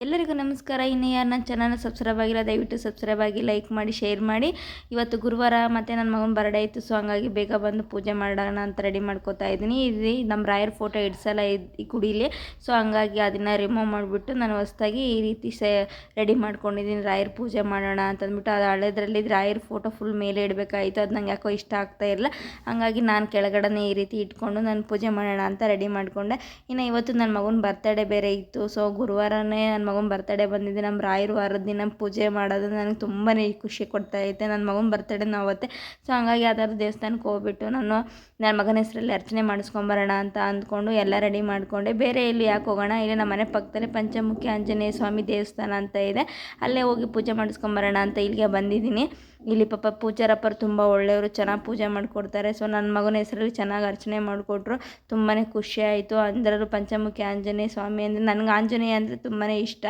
ಎಲ್ಲರಿಗೂ ನಮಸ್ಕಾರ. ಇನ್ನು ಯಾರು ನನ್ನ ಚಾನಲ್ನ ಸಬ್ಸ್ಕ್ರೈಬ್ ಆಗಿಲ್ಲ ದಯವಿಟ್ಟು ಸಬ್ಸ್ಕ್ರೈಬ್ ಆಗಿ, ಲೈಕ್ ಮಾಡಿ, ಶೇರ್ ಮಾಡಿ. ಇವತ್ತು ಗುರುವಾರ ಮತ್ತು ನನ್ನ ಮಗನ ಬರ್ಡೇ ಇತ್ತು, ಸೊ ಹಂಗಾಗಿ ಬೇಗ ಬಂದು ಪೂಜೆ ಮಾಡೋಣ ಅಂತ ರೆಡಿ ಮಾಡ್ಕೋತಾ ಇದ್ದೀನಿ. ಇಲ್ಲಿ ನಮ್ಮ ರಾಯರ ಫೋಟೋ ಇಡ್ಸಲ್ಲ ಈ ಕುಡೀಲಿ, ಸೊ ಹಂಗಾಗಿ ಅದನ್ನು ರಿಮೂವ್ ಮಾಡಿಬಿಟ್ಟು ನಾನು ಹೊಸ್ದಾಗಿ ಈ ರೀತಿ ರೆಡಿ ಮಾಡ್ಕೊಂಡಿದ್ದೀನಿ. ರಾಯರ ಪೂಜೆ ಮಾಡೋಣ ಅಂತಂದ್ಬಿಟ್ಟು ಅದು ಹಳೆದ್ರಲ್ಲಿ ರಾಯರ ಫೋಟೋ ಫುಲ್ ಮೇಲೆ ಇಡಬೇಕಾಯಿತು. ಅದು ನಂಗೆ ಯಾಕೋ ಇಷ್ಟ ಆಗ್ತಾ ಇರಲಿಲ್ಲ, ಹಂಗಾಗಿ ನಾನು ಕೆಳಗಡೆ ಈ ರೀತಿ ಇಟ್ಕೊಂಡು ನಾನು ಪೂಜೆ ಮಾಡೋಣ ಅಂತ ರೆಡಿ ಮಾಡಿಕೊಂಡೆ. ಇನ್ನು ಇವತ್ತು ನನ್ನ ಮಗನ ಬರ್ತಡೇ ಬೇರೆ ಇತ್ತು, ಸೊ ಗುರುವಾರನೇ ನನ್ನ ಮಗನ ಬರ್ತಡೇ ಬಂದಿದೆ. ನಮ್ಮ ರಾಯರ ವಾರದ ದಿನ ಪೂಜೆ ಮಾಡೋದು ನನಗೆ ತುಂಬಾ ಖುಷಿ ಕೊಡ್ತಾಯಿದೆ. ನನ್ನ ಮಗನ ಬರ್ತಡೇನ ಅವತ್ತೆ, ಸೊ ಹಂಗಾಗಿ ಯಾವ್ದಾದ್ರು ದೇವಸ್ಥಾನಕ್ಕೆ ಹೋಗ್ಬಿಟ್ಟು ನನ್ನ ಮಗನ ಹೆಸರಲ್ಲಿ ಅರ್ಚನೆ ಮಾಡಿಸ್ಕೊಂಬರೋಣ ಅಂತ ಅಂದ್ಕೊಂಡು ಎಲ್ಲ ರೆಡಿ ಮಾಡಿಕೊಂಡೆ. ಬೇರೆ ಇಲ್ಲಿ ಯಾಕೆ ಹೋಗೋಣ, ಇಲ್ಲಿ ನಮ್ಮ ಮನೆ ಪಕ್ಕದಲ್ಲೇ ಪಂಚಮುಖಿ ಆಂಜನೇಯ ಸ್ವಾಮಿ ದೇವಸ್ಥಾನ ಅಂತ ಇದೆ, ಅಲ್ಲೇ ಹೋಗಿ ಪೂಜೆ ಮಾಡಿಸ್ಕೊಂಬರೋಣ ಅಂತ ಇಲ್ಲಿಗೆ ಬಂದಿದ್ದೀನಿ. ಇಲ್ಲಿ ಪಾಪ ಪೂಜಾರಪ್ಪರು ತುಂಬ ಒಳ್ಳೆಯವರು, ಚೆನ್ನಾಗಿ ಪೂಜೆ ಮಾಡಿಕೊಡ್ತಾರೆ. ಸೊ ನನ್ನ ಮಗನ ಹೆಸರಲ್ಲಿ ಚೆನ್ನಾಗಿ ಅರ್ಚನೆ ಮಾಡಿಕೊಟ್ರು, ತುಂಬಾ ಖುಷಿ ಆಯಿತು. ಅಂದ್ರೂ ಪಂಚಮುಖಿ ಆಂಜನೇಯ ಸ್ವಾಮಿ ಅಂದರೆ ನನಗೆ ಆಂಜನೇಯ ಅಂದರೆ ತುಂಬಾ ಇಷ್ಟ.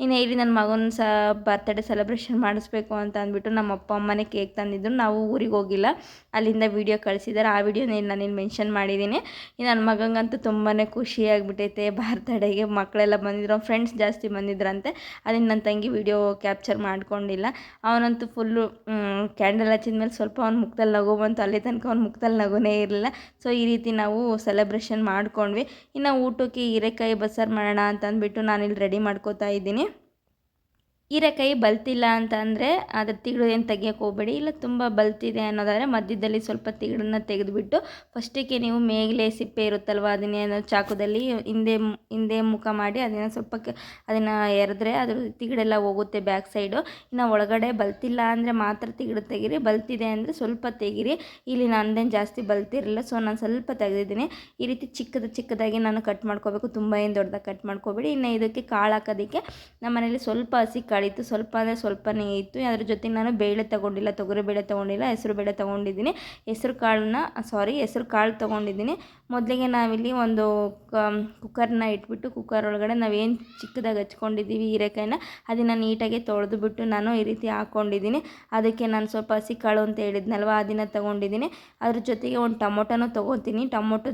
ಇನ್ನು ಇಲ್ಲಿ ನನ್ನ ಮಗನ ಬರ್ತಡೇ ಸೆಲೆಬ್ರೇಷನ್ ಮಾಡಿಸ್ಬೇಕು ಅಂತ ಅಂದ್ಬಿಟ್ಟು ನಮ್ಮ ಅಪ್ಪ ಅಮ್ಮನೇ ಕೇಕ್ ತಂದಿದ್ರು. ನಾವು ಊರಿಗೆ ಹೋಗಿಲ್ಲ, ಅಲ್ಲಿಂದ ವೀಡಿಯೋ ಕಳಿಸಿದ್ದಾರೆ, ಆ ವಿಡಿಯೋನ ನಾನಿಲ್ಲಿ ಮೆನ್ಷನ್ ಮಾಡಿದ್ದೀನಿ. ನನ್ನ ಮಗಂಗಂತೂ ತುಂಬಾ ಖುಷಿಯಾಗಿಬಿಟ್ಟೈತೆ. ಬರ್ತಡೇಗೆ ಮಕ್ಕಳೆಲ್ಲ ಬಂದಿದ್ರು, ಫ್ರೆಂಡ್ಸ್ ಜಾಸ್ತಿ ಬಂದಿದ್ರಂತೆ, ಅದನ್ನು ನನ್ನ ತಂಗಿ ವೀಡಿಯೋ ಕ್ಯಾಪ್ಚರ್ ಮಾಡ್ಕೊಂಡಿಲ್ಲ. ಅವನಂತೂ ಫುಲ್ಲು ಕ್ಯಾಂಡಲ್ ಹಚ್ಚಿದ ಮೇಲೆ ಸ್ವಲ್ಪ ಅವ್ನ ಮುಖದಲ್ಲಿ ನಗು ಬಂತು, ಅಲ್ಲಿ ತನಕ ಅವ್ನ ಮುಖದಲ್ಲಿ ನಗುನೇ ಇರಲಿಲ್ಲ. ಸೊ ಈ ರೀತಿ ನಾವು ಸೆಲೆಬ್ರೇಷನ್ ಮಾಡ್ಕೊಂಡ್ವಿ. ಇನ್ನು ಊಟಕ್ಕೆ ಹೀರೆಕಾಯಿ ಬಸ್ಸಾರು ಮಾಡೋಣ ಅಂತ ಅಂದ್ಬಿಟ್ಟು ನಾನಿಲ್ಲಿ ರೆಡಿ ಮಾಡ್ಕೋತಾ ಇದ್ದೀನಿ. ಹೀರೆಕಾಯಿ ಬಲ್ತಿಲ್ಲ ಅಂತ ಅಂದರೆ ಅದ್ರ ತಿಗಳು ಏನು ತೆಗಿಯೋಕೆ ಹೋಗಬೇಡಿ, ಇಲ್ಲ ತುಂಬ ಬಲ್ತಿದೆ ಅನ್ನೋದಾದರೆ ಮಧ್ಯದಲ್ಲಿ ಸ್ವಲ್ಪ ತಿಗಳನ್ನ ತೆಗೆದುಬಿಟ್ಟು ಫಸ್ಟಿಗೆ ನೀವು ಮೇಗಲೆ ಸಿಪ್ಪೆ ಇರುತ್ತಲ್ವ, ಅದನ್ನೇನು ಚಾಕುದಲ್ಲಿ ಹಿಂದೆ ಮುಖ ಮಾಡಿ ಅದನ್ನು ಸ್ವಲ್ಪ ಅದನ್ನು ಎರೆದ್ರೆ ಅದ್ರ ತಿಗಡೆಲ್ಲ ಹೋಗುತ್ತೆ ಬ್ಯಾಕ್ ಸೈಡು. ಇನ್ನು ಒಳಗಡೆ ಬಲ್ತಿಲ್ಲ ಅಂದರೆ ಮಾತ್ರ ತಿಗಡು ತೆಗೀರಿ, ಬಲ್ತಿದೆ ಅಂದರೆ ಸ್ವಲ್ಪ ತೆಗೀರಿ. ಇಲ್ಲಿ ನಂದೇನು ಜಾಸ್ತಿ ಬಲ್ತಿರಲಿಲ್ಲ, ಸೊ ನಾನು ಸ್ವಲ್ಪ ತೆಗೆದಿದ್ದೀನಿ. ಈ ರೀತಿ ಚಿಕ್ಕದಾಗಿ ನಾನು ಕಟ್ ಮಾಡ್ಕೋಬೇಕು, ತುಂಬ ಏನು ದೊಡ್ಡದಾಗಿ ಕಟ್ ಮಾಡ್ಕೋಬೇಡಿ. ಇನ್ನು ಇದಕ್ಕೆ ಕಾಳು ಹಾಕೋದಕ್ಕೆ ನಮ್ಮ ಮನೇಲಿ ಸ್ವಲ್ಪ ಹಸಿ ಕಾಳಿತ್ತು, ಸ್ವಲ್ಪ ಅಂದರೆ ಸ್ವಲ್ಪನೇ ಇತ್ತು. ಅದ್ರ ಜೊತೆ ನಾನು ಬೇಳೆ ತೊಗೊಂಡಿಲ್ಲ, ತೊಗರಿ ಬೇಳೆ ತೊಗೊಂಡಿಲ್ಲ, ಹೆಸರು ಬೇಳೆ ತೊಗೊಂಡಿದ್ದೀನಿ. ಹೆಸರು ಕಾಳು ತೊಗೊಂಡಿದ್ದೀನಿ. ಮೊದಲಿಗೆ ನಾವಿಲ್ಲಿ ಒಂದು ಕುಕ್ಕರ್ನ ಇಟ್ಬಿಟ್ಟು ಕುಕ್ಕರ್ ಒಳಗಡೆ ನಾವೇನು ಚಿಕ್ಕದಾಗಿ ಹಚ್ಕೊಂಡಿದ್ದೀವಿ ಹೀರೆಕಾಯಿನ ಅದನ್ನು ನೀಟಾಗಿ ತೊಳೆದುಬಿಟ್ಟು ನಾನು ಈ ರೀತಿ ಹಾಕ್ಕೊಂಡಿದ್ದೀನಿ. ಅದಕ್ಕೆ ನಾನು ಸ್ವಲ್ಪ ಹಸಿ ಕಾಳು ಅಂತ ಹೇಳಿದ್ನಲ್ವ, ಅದನ್ನು ತೊಗೊಂಡಿದ್ದೀನಿ. ಅದ್ರ ಜೊತೆಗೆ ಒಂದು ಟೊಮೊಟೊನೂ ತೊಗೊತೀನಿ. ಟೊಮೊಟೊ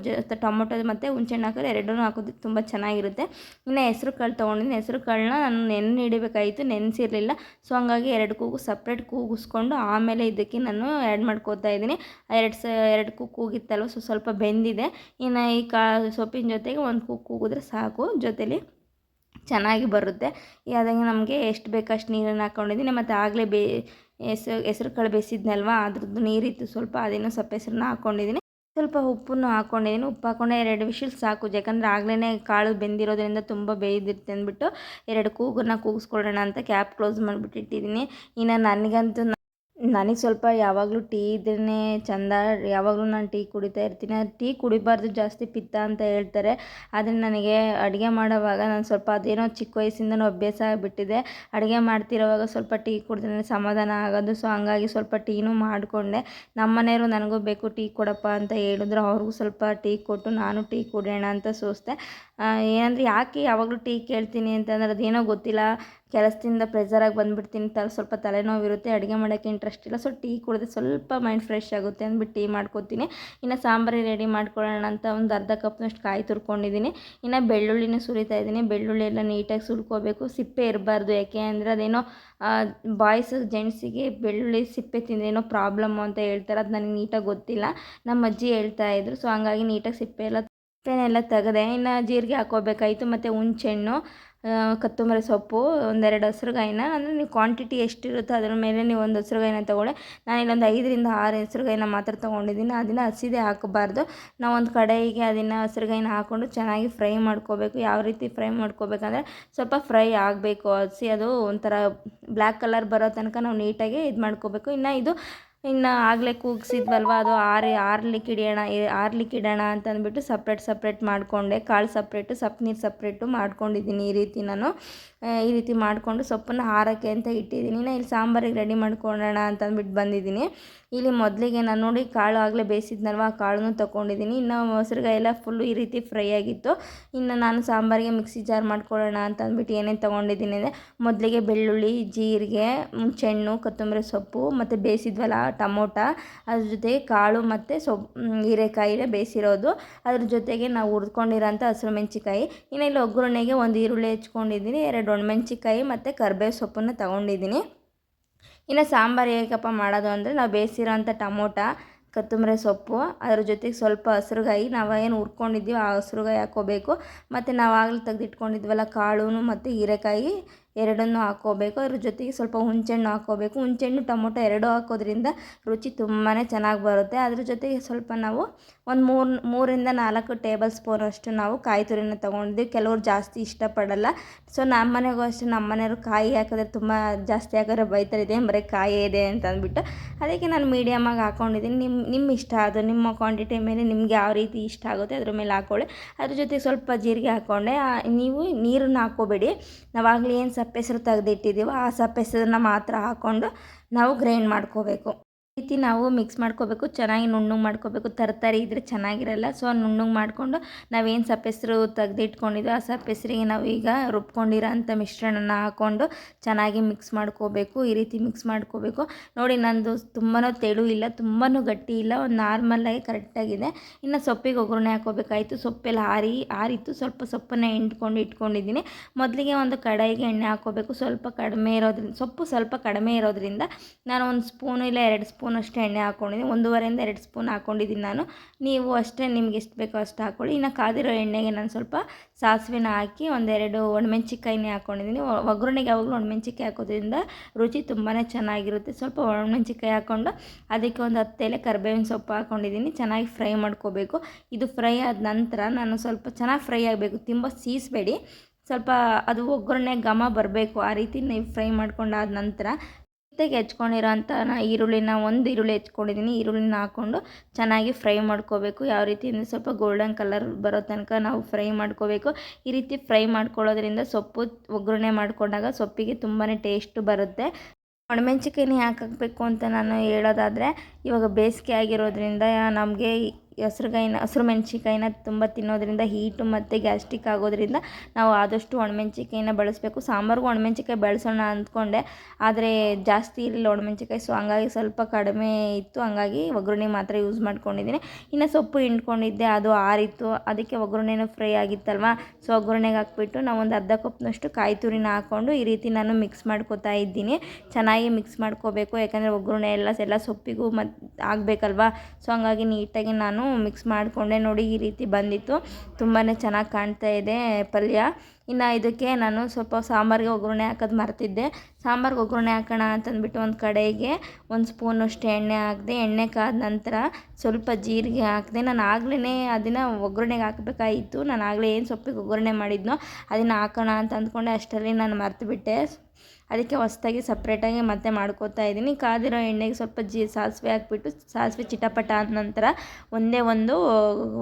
ಮತ್ತು ಹುಣಸೆಹಣ್ಣು ಹಾಕಿದ್ರೆ ಎರಡೂ ಹಾಕೋದಕ್ಕೆ ತುಂಬ ಚೆನ್ನಾಗಿರುತ್ತೆ. ಇನ್ನು ಹೆಸರು ಕಾಳು ತೊಗೊಂಡಿದ್ದೀನಿ. ಹೆಸರು ಕಾಳನ್ನ ನಾನು ನೆನೆಯಿಡಬೇಕಾಗಿತ್ತು, ನೆನೆಸಿರಲಿಲ್ಲ. ಸೊ ಹಂಗಾಗಿ ಎರಡು ಕೂಗು ಸಪ್ರೇಟ್ ಕೂಗಿಸ್ಕೊಂಡು ಆಮೇಲೆ ಇದಕ್ಕೆ ನಾನು ಆ್ಯಡ್ ಮಾಡ್ಕೋತಾ ಇದ್ದೀನಿ. ಎರಡು ಕೂಗಿತ್ತಲ್ವ, ಸೊ ಸ್ವಲ್ಪ ಬೆಂದಿದೆ. ಇನ್ನು ಈ ಸೊಪ್ಪಿನ ಜೊತೆಗೆ ಒಂದು ಕೂಗಿದ್ರೆ ಸಾಕು, ಜೊತೆಲಿ ಚೆನ್ನಾಗಿ ಬರುತ್ತೆ. ಅದಂಗೆ ನಮಗೆ ಎಷ್ಟು ಬೇಕೋ ಅಷ್ಟು ನೀರನ್ನು ಹಾಕ್ಕೊಂಡಿದ್ದೀನಿ. ಮತ್ತು ಆಗಲೇ ಹೆಸರು ಕಾಳು ಬೇಯಿಸಿದ್ನಲ್ವ, ಅದ್ರದ್ದು ನೀರಿತ್ತು ಸ್ವಲ್ಪ, ಅದನ್ನು ಸ್ವಲ್ಪ ಹೆಸರನ್ನ ಹಾಕ್ಕೊಂಡಿದ್ದೀನಿ. ಸ್ವಲ್ಪ ಉಪ್ಪನ್ನು ಹಾಕ್ಕೊಂಡಿದ್ದೀನಿ. ಉಪ್ಪು ಹಾಕ್ಕೊಂಡೆ 2 ವಿಷಲ್ ಸಾಕು, ಯಾಕಂದರೆ ಆಗಲೇ ಕಾಳು ಬೆಂದಿರೋದ್ರಿಂದ ತುಂಬ ಬೇಯ್ದಿರುತ್ತೆ ಅಂದ್ಬಿಟ್ಟು 2 ಕೂಗನ್ನು ಕೂಗಿಸ್ಕೊಳ್ಳೋಣ ಅಂತ ಕ್ಯಾಪ್ ಕ್ಲೋಸ್ ಮಾಡಿಬಿಟ್ಟು ಇಟ್ಟಿದ್ದೀನಿ. ಇನ್ನು ನನಗೆ ಸ್ವಲ್ಪ ಯಾವಾಗಲೂ ಟೀ ಇದ್ರೇ ಚೆಂದ, ಯಾವಾಗಲೂ ನಾನು ಟೀ ಕುಡಿತಾ ಇರ್ತೀನಿ. ಟೀ ಕುಡಿಬಾರ್ದು, ಜಾಸ್ತಿ ಪಿತ್ತ ಅಂತ ಹೇಳ್ತಾರೆ. ಆದರೆ ನನಗೆ ಅಡುಗೆ ಮಾಡೋವಾಗ ನಾನು ಸ್ವಲ್ಪ ಅದೇನೋ ಚಿಕ್ಕ ವಯಸ್ಸಿಂದನೂ ಅಭ್ಯಾಸ ಆಗಿಬಿಟ್ಟಿದೆ. ಅಡುಗೆ ಮಾಡ್ತಿರೋವಾಗ ಸ್ವಲ್ಪ ಟೀ ಕುಡಿದ್ರೆ ಸಮಾಧಾನ ಆಗೋದು. ಸೊ ಹಂಗಾಗಿ ಸ್ವಲ್ಪ ಟೀನೂ ಮಾಡಿಕೊಂಡೆ. ನಮ್ಮ ಮನೆಯವರು ನನಗೂ ಬೇಕು ಟೀ ಕೊಡಪ್ಪ ಅಂತ ಹೇಳಿದ್ರು, ಅವ್ರಿಗೂ ಸ್ವಲ್ಪ ಟೀ ಕೊಟ್ಟು ನಾನು ಟೀ ಕುಡಿಯೋಣ ಅಂತ ಸೋಸ್ದೆ. ಏನಂದರೆ ಯಾಕೆ ಯಾವಾಗಲೂ ಟೀ ಕೇಳ್ತೀನಿ ಅಂತಂದರೆ ಅದೇನೋ ಗೊತ್ತಿಲ್ಲ, ಕೆಲಸದಿಂದ ಪ್ರೆಷರಾಗಿ ಬಂದುಬಿಡ್ತೀನಿ, ಸ್ವಲ್ಪ ತಲೆನೋವಿರುತ್ತೆ, ಅಡುಗೆ ಮಾಡೋಕ್ಕೆ ಇಂಟ್ರೆಸ್ಟ್ ಇಲ್ಲ. ಸೊ ಟೀ ಕುಡಿದ್ರೆ ಸ್ವಲ್ಪ ಮೈಂಡ್ ಫ್ರೆಶ್ ಆಗುತ್ತೆ ಅಂದ್ಬಿಟ್ಟು ಟೀ ಮಾಡ್ಕೊತೀನಿ. ಇನ್ನು ಸಾಂಬಾರಿಗೆ ರೆಡಿ ಮಾಡ್ಕೊಳ್ಳೋಣ ಅಂತ ಒಂದು ಅರ್ಧ ಕಪ್ನಷ್ಟು ಕಾಯಿ ತುರ್ಕೊಂಡಿದ್ದೀನಿ. ಇನ್ನು ಬೆಳ್ಳುಳ್ಳಿನ ಸುರಿತಾ ಇದ್ದೀನಿ. ಬೆಳ್ಳುಳ್ಳಿ ಎಲ್ಲ ನೀಟಾಗಿ ಸುಲ್ಕೋಬೇಕು, ಸಿಪ್ಪೆ ಇರಬಾರ್ದು. ಯಾಕೆ ಅಂದರೆ ಅದೇನೋ ಜೆಂಟ್ಸಿಗೆ ಬೆಳ್ಳುಳ್ಳಿ ಸಿಪ್ಪೆ ತಿಂದ್ರೇನೋ ಪ್ರಾಬ್ಲಮ್ಮು ಅಂತ ಹೇಳ್ತಾರೆ, ಅದು ನನಗೆ ನೀಟಾಗಿ ಗೊತ್ತಿಲ್ಲ, ನಮ್ಮ ಅಜ್ಜಿ ಹೇಳ್ತಾಯಿದ್ರು. ಸೊ ಹಂಗಾಗಿ ನೀಟಾಗಿ ಸಿಪ್ಪೆನೆಲ್ಲ ತೆಗೆದೆ. ಇನ್ನು ಜೀರಿಗೆ ಹಾಕ್ಕೋಬೇಕಾಯಿತು, ಮತ್ತು ಹುಣಸೆಹಣ್ಣು, ಕೊತ್ತಂಬರಿ ಸೊಪ್ಪು, 1-2 ಹಸ್ರುಗಾಯಿನ, ಅಂದರೆ ನೀವು ಕ್ವಾಂಟಿಟಿ ಎಷ್ಟಿರುತ್ತೋ ಅದ್ರ ಮೇಲೆ ನೀವು ಒಂದು ಹಸ್ರುಗಾಯಿನ ತೊಗೊಳ್ಳಿ. ನಾನಿಲ್ಲೊಂದು 5-6 ಹಸ್ರುಗಾಯಿನ ಮಾತ್ರ ತೊಗೊಂಡಿದ್ದೀನಿ. ಅದನ್ನು ಹಸಿದೇ ಹಾಕಬಾರ್ದು. ನಾವು ಒಂದು ಕಡಾಯಿಗೆ ಅದನ್ನು ಹಸ್ರುಗಾಯಿನ ಹಾಕ್ಕೊಂಡು ಚೆನ್ನಾಗಿ ಫ್ರೈ ಮಾಡ್ಕೋಬೇಕು. ಯಾವ ರೀತಿ ಫ್ರೈ ಮಾಡ್ಕೋಬೇಕಂದ್ರೆ ಸ್ವಲ್ಪ ಫ್ರೈ ಆಗಬೇಕು, ಹಸಿ ಅದು ಒಂಥರ ಬ್ಲ್ಯಾಕ್ ಕಲರ್ ಬರೋ ತನಕ ನಾವು ನೀಟಾಗಿ ಇದು ಮಾಡ್ಕೋಬೇಕು. ಇನ್ನು ಆಗಲೇ ಕೂಗಿಸಿದ್ವಲ್ವ, ಅದು ಆರ್ಲಿಕ್ಕೆ ಇಡೋಣ ಅಂತ ಅಂದ್ಬಿಟ್ಟು ಸಪ್ರೇಟ್ ಮಾಡಿಕೊಂಡೆ. ಕಾಳು ಸಪ್ರೇಟು, ಸೊಪ್ಪು ನೀರು ಸಪ್ರೇಟು ಮಾಡ್ಕೊಂಡಿದ್ದೀನಿ. ಈ ರೀತಿ ಮಾಡಿಕೊಂಡು ಸೊಪ್ಪನ್ನು ಆರೋಕ್ಕೆ ಅಂತ ಇಟ್ಟಿದ್ದೀನಿ. ಇಲ್ಲಿ ಸಾಂಬಾರಿಗೆ ರೆಡಿ ಮಾಡ್ಕೊಳ್ಳೋಣ ಅಂತ ಅಂದ್ಬಿಟ್ಟು ಬಂದಿದ್ದೀನಿ. ಇಲ್ಲಿ ಮೊದಲಿಗೆ ನಾನು ನೋಡಿ ಕಾಳು ಆಗಲೇ ಬೇಯಿಸಿದ್ನಲ್ವ, ಆ ಕಾಳನ್ನು ತೊಗೊಂಡಿದ್ದೀನಿ. ಇನ್ನು ಮೊಸರುಗಾಯಿ ಎಲ್ಲ ಫುಲ್ಲು ಈ ರೀತಿ ಫ್ರೈ ಆಗಿತ್ತು. ಇನ್ನು ನಾನು ಸಾಂಬಾರಿಗೆ ಮಿಕ್ಸಿ ಜಾರ್ ಮಾಡ್ಕೊಳ್ಳೋಣ ಅಂತ ಅಂದ್ಬಿಟ್ಟು ಏನೇನು ತೊಗೊಂಡಿದ್ದೀನಿ ಅಂದರೆ ಮೊದಲಿಗೆ ಬೆಳ್ಳುಳ್ಳಿ, ಜೀರಿಗೆ, ಹುಣಸೆಹಣ್ಣು, ಕೊತ್ತಂಬರಿ ಸೊಪ್ಪು, ಮತ್ತು ಬೇಯಿಸಿದ್ವಲ್ಲ ಟಮೋಟ, ಅದ್ರ ಜೊತೆಗೆ ಕಾಳು ಮತ್ತು ಹೀರೆಕಾಯಿನೇ ಬೇಯಿಸಿರೋದು, ಅದ್ರ ಜೊತೆಗೆ ನಾವು ಹುರ್ಕೊಂಡಿರೋಂಥ ಹಸಿರು ಮೆಣಸಿಕಾಯಿ. ಇನ್ನು ಇಲ್ಲಿ ಒಗ್ಗರಣೆಗೆ ಒಂದು ಈರುಳ್ಳಿ ಹೆಚ್ಕೊಂಡಿದ್ದೀನಿ, 2 ಒಣಮೆಣ್ಸಿಕಾಯಿ ಮತ್ತು ಕರಿಬೇವು ಸೊಪ್ಪನ್ನು ತೊಗೊಂಡಿದ್ದೀನಿ. ಇನ್ನು ಸಾಂಬಾರು ಹೇಗಪ್ಪ ಮಾಡೋದು ಅಂದರೆ, ನಾವು ಬೇಯಿಸಿರೋಂಥ ಟಮೋಟ, ಕೊತ್ತಂಬರಿ ಸೊಪ್ಪು, ಅದ್ರ ಜೊತೆಗೆ ಸ್ವಲ್ಪ ಹಸ್ರುಗಾಯಿ, ನಾವು ಏನು ಹುರ್ಕೊಂಡಿದ್ದೀವಿ ಆ ಹಸ್ರುಗಾಯಿ ಹಾಕ್ಕೋಬೇಕು. ಮತ್ತು ನಾವು ಆಗಲೇ ತೆಗೆದಿಟ್ಕೊಂಡಿದ್ವಲ್ಲ ಕಾಳು ಮತ್ತು ಹೀರೆಕಾಯಿ ಎರಡನ್ನೂ ಹಾಕ್ಕೋಬೇಕು. ಅದ್ರ ಜೊತೆಗೆ ಸ್ವಲ್ಪ ಹುಣಸೆಹಣ್ಣು ಹಾಕ್ಕೋಬೇಕು. ಹುಣಸೆಹಣ್ಣು ಟೊಮೊಟೊ ಎರಡೂ ಹಾಕೋದ್ರಿಂದ ರುಚಿ ತುಂಬಾ ಚೆನ್ನಾಗಿ ಬರುತ್ತೆ. ಅದ್ರ ಜೊತೆಗೆ ಸ್ವಲ್ಪ ನಾವು ಒಂದು 3ರಿಂದ 4 ಟೇಬಲ್ ಸ್ಪೂನಷ್ಟು ನಾವು ಕಾಯಿ ತುರಿನ ತೊಗೊಂಡಿದ್ದೀವಿ. ಕೆಲವ್ರು ಜಾಸ್ತಿ ಇಷ್ಟಪಡಲ್ಲ. ಸೊ ನಮ್ಮ ಮನೆಗೂ ಅಷ್ಟೇ, ನಮ್ಮ ಮನೆಯವರು ಕಾಯಿ ಹಾಕಿದ್ರೆ ತುಂಬ ಜಾಸ್ತಿ ಹಾಕಿದ್ರೆ ಬೈತಾರೆ, ಇದೇನು ಬರೀ ಕಾಯಿ ಇದೆ ಅಂತ ಅಂದ್ಬಿಟ್ಟು. ಅದಕ್ಕೆ ನಾನು ಮೀಡಿಯಮಾಗಿ ಹಾಕ್ಕೊಂಡಿದ್ದೀನಿ. ನಿಮ್ಮ ಇಷ್ಟ, ಅದು ನಿಮ್ಮ ಕ್ವಾಂಟಿಟಿ ಮೇಲೆ ನಿಮ್ಗೆ ಯಾವ ರೀತಿ ಇಷ್ಟ ಆಗುತ್ತೆ ಅದ್ರ ಮೇಲೆ ಹಾಕ್ಕೊಳ್ಳಿ. ಅದ್ರ ಜೊತೆಗೆ ಸ್ವಲ್ಪ ಜೀರಿಗೆ ಹಾಕ್ಕೊಂಡೆ. ನೀವು ನೀರನ್ನು ಹಾಕ್ಕೋಬೇಡಿ. ನಾವಾಗಲೇ ಏನು ಸಪ್ಪೆಸರು ತೆಗೆದಿಟ್ಟಿದ್ದೀವೋ ಆ ಸಪ್ಪೆಸರನ್ನ ಮಾತ್ರ ಹಾಕ್ಕೊಂಡು ನಾವು ಗ್ರೈಂಡ್ ಮಾಡ್ಕೋಬೇಕು. ಈ ರೀತಿ ನಾವು ಮಿಕ್ಸ್ ಮಾಡ್ಕೋಬೇಕು, ಚೆನ್ನಾಗಿ ನುಣ್ಣಗೆ ಮಾಡ್ಕೋಬೇಕು. ತರಕಾರಿ ಇದ್ದರೆ ಚೆನ್ನಾಗಿರಲ್ಲ. ಸೊ ನುಣ್ಣಗೆ ಮಾಡಿಕೊಂಡು ನಾವೇನು ಸಪ್ಪೆಸರು ತೆಗೆದಿಟ್ಕೊಂಡಿದ್ದೋ ಆ ಸಪ್ಪೆಸರಿಗೆ ನಾವು ಈಗ ರುಬ್ಕೊಂಡಿರೋ ಅಂಥ ಮಿಶ್ರಣನ ಹಾಕ್ಕೊಂಡು ಚೆನ್ನಾಗಿ ಮಿಕ್ಸ್ ಮಾಡ್ಕೋಬೇಕು. ಈ ರೀತಿ ಮಿಕ್ಸ್ ಮಾಡ್ಕೋಬೇಕು. ನೋಡಿ, ನಂದು ತುಂಬಾ ತೆಳು ಇಲ್ಲ, ತುಂಬಾ ಗಟ್ಟಿ ಇಲ್ಲ, ಒಂದು ನಾರ್ಮಲಾಗಿ ಕರೆಕ್ಟಾಗಿದೆ. ಇನ್ನು ಸೊಪ್ಪಿಗೆ ಒಗ್ಗರಣೆ ಹಾಕೋಬೇಕಾಯಿತು. ಸೊಪ್ಪೆಲ್ಲ ಆರಿತ್ತು. ಸ್ವಲ್ಪ ಸೊಪ್ಪನ್ನು ಇಟ್ಕೊಂಡಿದ್ದೀನಿ. ಮೊದಲಿಗೆ ಒಂದು ಕಡಾಯಿಗೆ ಎಣ್ಣೆ ಹಾಕ್ಕೋಬೇಕು. ಸೊಪ್ಪು ಸ್ವಲ್ಪ ಕಡಿಮೆ ಇರೋದ್ರಿಂದ ನಾನು 1 ಸ್ಪೂನು ಇಲ್ಲ 2 ಸ್ಪೂನ್ ಅಷ್ಟೇ ಎಣ್ಣೆ ಹಾಕ್ಕೊಂಡಿದ್ದೀನಿ. 1.5ರಿಂದ 2 ಸ್ಪೂನ್ ಹಾಕ್ಕೊಂಡಿದ್ದೀನಿ ನಾನು. ನೀವು ಅಷ್ಟೇ ನಿಮ್ಗೆ ಎಷ್ಟು ಬೇಕೋ ಅಷ್ಟು ಹಾಕ್ಕೊಳ್ಳಿ. ಇನ್ನು ಕಾದಿರೋ ಎಣ್ಣೆಗೆ ನಾನು ಸ್ವಲ್ಪ ಸಾಸಿವೆನ ಹಾಕಿ 1-2 ಒಣಮೆಣ್ಸಿಕಾಯಿನೇ ಹಾಕ್ಕೊಂಡಿದ್ದೀನಿ. ಒಗ್ಗರಣೆಗೆ ಯಾವಾಗಲೂ ಒಣಮೆಣ್ಸಿಕಾಯಿ ಹಾಕೋದ್ರಿಂದ ರುಚಿ ತುಂಬಾ ಚೆನ್ನಾಗಿರುತ್ತೆ. ಸ್ವಲ್ಪ ಒಣಮೆಣ್ಸಿಕಾಯಿ ಹಾಕ್ಕೊಂಡು ಅದಕ್ಕೆ ಒಂದು 10 ಎಲೆ ಕರಿಬೇವಿನ ಸೊಪ್ಪು ಹಾಕ್ಕೊಂಡಿದ್ದೀನಿ. ಚೆನ್ನಾಗಿ ಫ್ರೈ ಮಾಡ್ಕೋಬೇಕು. ಇದು ಫ್ರೈ ಆದ ನಂತರ ನಾನು ಸ್ವಲ್ಪ ಚೆನ್ನಾಗಿ ಫ್ರೈ ಆಗಬೇಕು, ತುಂಬ ಸೀಸಬೇಡಿ. ಸ್ವಲ್ಪ ಅದು ಒಗ್ಗರಣೆ ಘಮ ಬರಬೇಕು, ಆ ರೀತಿ ನೀವು ಫ್ರೈ ಮಾಡ್ಕೊಂಡಾದ ನಂತರ ಹೆಚ್ಕೊಂಡಿರೋಂಥ ಈರುಳ್ಳಿನ, 1 ಈರುಳ್ಳಿ ಹೆಚ್ಕೊಂಡಿದ್ದೀನಿ. ಈರುಳ್ಳಿನ ಹಾಕ್ಕೊಂಡು ಚೆನ್ನಾಗಿ ಫ್ರೈ ಮಾಡ್ಕೋಬೇಕು. ಯಾವ ರೀತಿ ಅಂದರೆ ಸ್ವಲ್ಪ ಗೋಲ್ಡನ್ ಕಲರ್ ಬರೋ ತನಕ ನಾವು ಫ್ರೈ ಮಾಡ್ಕೋಬೇಕು. ಈ ರೀತಿ ಫ್ರೈ ಮಾಡ್ಕೊಳ್ಳೋದ್ರಿಂದ ಸೊಪ್ಪು ಒಗ್ಗರಣೆ ಮಾಡ್ಕೊಂಡಾಗ ಸೊಪ್ಪಿಗೆ ತುಂಬಾ ಟೇಸ್ಟ್ ಬರುತ್ತೆ. ಒಣಮೆಣ್ಸಿಕಾಯಿನ ಯಾಕೆ ಹಾಕಬೇಕು ಅಂತ ನಾನು ಹೇಳೋದಾದರೆ, ಇವಾಗ ಬೇಸಿಗೆ ಆಗಿರೋದ್ರಿಂದ ನಮಗೆ ಹಸಿರು ಮೆಣಸಿಕಾಯಿನ ತುಂಬ ತಿನ್ನೋದ್ರಿಂದ ಹೀಟು ಮತ್ತು ಗ್ಯಾಸ್ಟ್ರಿಕ್ ಆಗೋದ್ರಿಂದ ನಾವು ಆದಷ್ಟು ಒಣಮೆಣ್ಸಿಕಾಯಿನ ಬಳಸಬೇಕು. ಸಾಂಬಾರಿಗೂ ಒಣಮೆಣ್ಸಿಕಾಯಿ ಬಳಸೋಣ ಅಂದ್ಕೊಂಡೆ, ಆದರೆ ಜಾಸ್ತಿ ಇರಲಿಲ್ಲ ಒಣಮೆಣ್ಸಿಕಾಯಿ. ಸೊ ಹಂಗಾಗಿ ಸ್ವಲ್ಪ ಕಡಿಮೆ ಇತ್ತು, ಹಂಗಾಗಿ ಒಗ್ಗರಣೆ ಮಾತ್ರ ಯೂಸ್ ಮಾಡ್ಕೊಂಡಿದ್ದೀನಿ. ಇನ್ನು ಸೊಪ್ಪು ಹಿಂಡ್ಕೊಂಡಿದ್ದೆ, ಅದು ಆರಿತ್ತು. ಅದಕ್ಕೆ ಒಗ್ಗರಣೆನೂ ಫ್ರೈ ಆಗಿತ್ತಲ್ವ, ಸೊ ಒಗ್ಗರಣೆಗೆ ಹಾಕ್ಬಿಟ್ಟು ನಾವು ಒಂದು ಅರ್ಧ ಕಪ್ನಷ್ಟು ಕಾಯಿ ತುರಿನ ಹಾಕ್ಕೊಂಡು ಈ ರೀತಿ ನಾನು ಮಿಕ್ಸ್ ಮಾಡ್ಕೊತಾ ಇದ್ದೀನಿ. ಚೆನ್ನಾಗಿ ಮಿಕ್ಸ್ ಮಾಡ್ಕೋಬೇಕು, ಯಾಕಂದರೆ ಒಗ್ಗರಣೆ ಎಲ್ಲ ಸೊಪ್ಪಿಗೂ ಆಗಬೇಕಲ್ವ. ಸೊ ಹಂಗಾಗಿ ನೀಟಾಗಿ ನಾನು ಮಿಕ್ಸ್ ಮಾಡಿಕೊಂಡೆ. ನೋಡಿ, ಈ ರೀತಿ ಬಂದಿತ್ತು. ತುಂಬಾ ಚೆನ್ನಾಗಿ ಕಾಣ್ತಾ ಇದೆ ಪಲ್ಯ. ಇನ್ನು ಇದಕ್ಕೆ ನಾನು ಸ್ವಲ್ಪ ಸಾಂಬಾರಿಗೆ ಒಗ್ಗರಣೆ ಹಾಕೋದು ಮರ್ತಿದ್ದೆ. ಸಾಂಬಾರಿಗೆ ಒಗ್ಗರಣೆ ಹಾಕೋಣ ಅಂತಂದ್ಬಿಟ್ಟು ಒಂದು ಕಡೆಗೆ 1 ಸ್ಪೂನಷ್ಟು ಎಣ್ಣೆ ಹಾಕಿದೆ. ಎಣ್ಣೆ ಕಾದ ನಂತರ ಸ್ವಲ್ಪ ಜೀರಿಗೆ ಹಾಕಿದೆ. ನಾನು ಆಗಲೇ ಅದನ್ನು ಒಗ್ಗರಣೆಗೆ ಹಾಕಬೇಕಾಗಿತ್ತು. ನಾನು ಆಗಲೇ ಏನು ಸೊಪ್ಪಿಗೆ ಒಗ್ಗರಣೆ ಮಾಡಿದ್ನೋ ಅದನ್ನು ಹಾಕೋಣ ಅಂತ ಅಂದ್ಕೊಂಡೆ, ಅಷ್ಟರಲ್ಲಿ ನಾನು ಮರ್ತುಬಿಟ್ಟೆ. ಅದಕ್ಕೆ ಹೊಸ್ದಾಗಿ ಸಪ್ರೇಟಾಗಿ ಮತ್ತೆ ಮಾಡ್ಕೋತಾ ಇದ್ದೀನಿ. ಕಾದಿರೋ ಎಣ್ಣೆಗೆ ಸ್ವಲ್ಪ ಸಾಸಿವೆ ಹಾಕ್ಬಿಟ್ಟು, ಸಾಸಿವೆ ಚಿಟಪಟ ಆದ ನಂತರ ಒಂದೇ ಒಂದು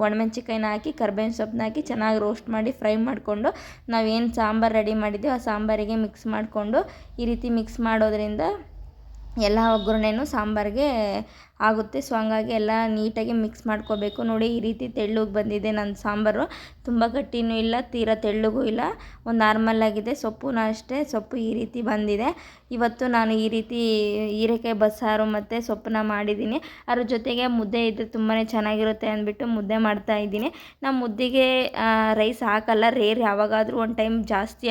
ಒಣಮೆಣ್ಸಿಕಾಯಿನ ಹಾಕಿ ಕರಿಬೇವಿನ ಸೊಪ್ಪನ್ನ ಹಾಕಿ ಚೆನ್ನಾಗಿ ರೋಸ್ಟ್ ಮಾಡಿ ಫ್ರೈ ಮಾಡಿಕೊಂಡು ನಾವೇನು ಸಾಂಬಾರು ರೆಡಿ ಮಾಡಿದ್ದೀವಿ ಆ ಸಾಂಬಾರಿಗೆ ಮಿಕ್ಸ್ ಮಾಡಿಕೊಂಡು ಈ ರೀತಿ ಮಿಕ್ಸ್ ಮಾಡೋದ್ರಿಂದ ಎಲ್ಲ ಒಗ್ಗರಣೆನೂ ಸಾಂಬಾರಿಗೆ ಆಗುತ್ತೆ. ಸೊ ಹಂಗಾಗಿ ಎಲ್ಲ ನೀಟಾಗಿ ಮಿಕ್ಸ್ ಮಾಡ್ಕೋಬೇಕು. ನೋಡಿ, ಈ ರೀತಿ ತೆಳ್ಳಗೆ ಬಂದಿದೆ ನನ್ನ ಸಾಂಬಾರು. ತುಂಬ ಗಟ್ಟಿನೂ ಇಲ್ಲ, ತೀರಾ ತೆಳ್ಳಗೂ ಇಲ್ಲ, ಒಂದು ನಾರ್ಮಲಾಗಿದೆ. ಸೊಪ್ಪುನ ಅಷ್ಟೇ, ಸೊಪ್ಪು ಈ ರೀತಿ ಬಂದಿದೆ. ಇವತ್ತು ನಾನು ಈ ರೀತಿ ಹೀರೆಕಾಯಿ ಬಸ್ಸಾರು ಮತ್ತು ಸೊಪ್ಪನ್ನ ಮಾಡಿದ್ದೀನಿ. ಅದ್ರ ಜೊತೆಗೆ ಮುದ್ದೆ ಇದ್ದರೆ ತುಂಬಾ ಚೆನ್ನಾಗಿರುತ್ತೆ ಅಂದ್ಬಿಟ್ಟು ಮುದ್ದೆ ಮಾಡ್ತಾಯಿದ್ದೀನಿ. ನಾವು ಮುದ್ದೆಗೆ ರೈಸ್ ಹಾಕಲ್ಲ, ರೇರ್ ಯಾವಾಗಾದರೂ ಒಂದು ಟೈಮ್ ಜಾಸ್ತಿ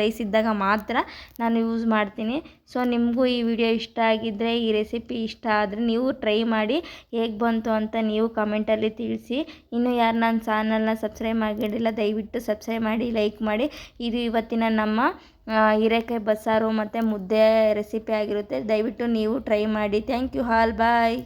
ರೈಸ್ ಇದ್ದಾಗ ಮಾತ್ರ ನಾನು ಯೂಸ್ ಮಾಡ್ತೀನಿ. ಸೊ ನಿಮಗೂ ಈ ವಿಡಿಯೋ ಇಷ್ಟ ಆಗಿದ್ದರೆ, ಈ ರೆಸಿಪಿ ಇಷ್ಟ ಆದರೆ ನೀವು ಟ್ರೈ ಮಾಡಿ ಹೇಗೆ ಬಂತು ಅಂತ ನೀವು ಕಮೆಂಟಲ್ಲಿ ತಿಳಿಸಿ. ಇನ್ನು ಯಾರು ನನ್ನ ಚಾನಲ್ನ ಸಬ್ಸ್ಕ್ರೈಬ್ ಮಾಡಿಲ್ಲ, ದಯವಿಟ್ಟು ಸಬ್ಸ್ಕ್ರೈಬ್ ಮಾಡಿ, ಲೈಕ್ ಮಾಡಿ. ಇದು ಇವತ್ತಿನ ನಮ್ಮ ಹೀರೆಕಾಯಿ ಬಸ್ಸಾರು ಮತ್ತು ಮುದ್ದೆ ರೆಸಿಪಿ ಆಗಿರುತ್ತೆ. ದಯವಿಟ್ಟು ನೀವು ಟ್ರೈ ಮಾಡಿ. Thank you all, bye.